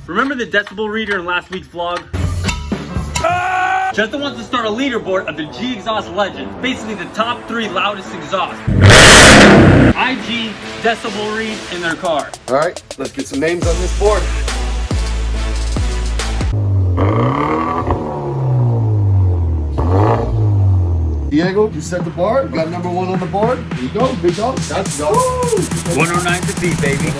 Remember the decibel reader in last week's vlog? Justin wants to start a leaderboard of the G Exhaust Legends. Basically the top 3 loudest exhausts. IG decibel read in their car. All right, let's get some names on this board. Diego, you set the bar. You got number 1 on the board. Here you go, big dog. That's go. 109 to beat, baby.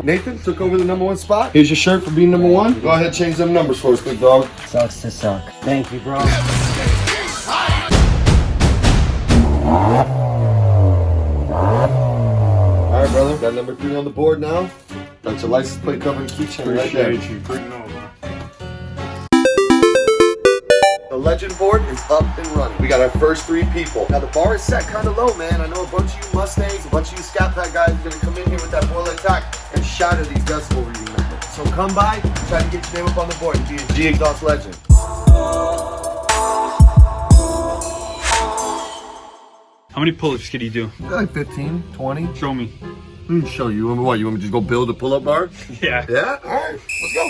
Nathan took over the number 1 spot. Here's your shirt for being number 1. Go ahead, change them numbers for us, big dog. Sucks to suck. Thank you, bro. All right, brother. Got number 3 on the board now. Got your license plate cover and keychain right there. you. Bring it over. The legend board is up and running. We got our first 3 people. Now the bar is set kind of low, man. I know a bunch of you Mustangs, a bunch of you Scat Pack guys are gonna come in here with that boiler attack and shatter these decibel reading numbers. So come by, try to get your name up on the board and be a G Exhaust legend. How many pull-ups could he do? Like 15, 20. Show me. Let me show you. You want me what? You want me to just go build a pull-up bar? Yeah. Yeah? All right, let's go.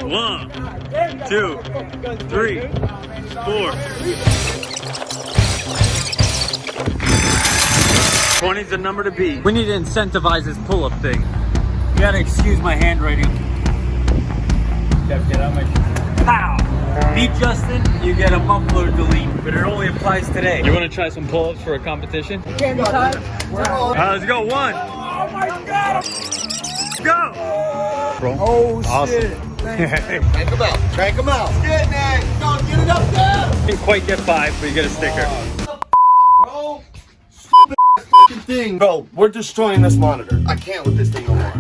One, 2, 3, 4. 20's the number to beat. We need to incentivize this pull-up thing. You gotta excuse my handwriting. Get out my pow! Beat Justin, you get a muffler delete, but it only applies today. You wanna try some pull-ups for a competition? Alright, let's go. 1. Oh my god! Go! Bro. Oh, awesome. shit. Crank them out. Crank them out. Get it, go, get it up there. Didn't quite get 5, but you get a sticker. Bro, stupid fucking thing. Bro, we're destroying this monitor. I can't with this thing no more.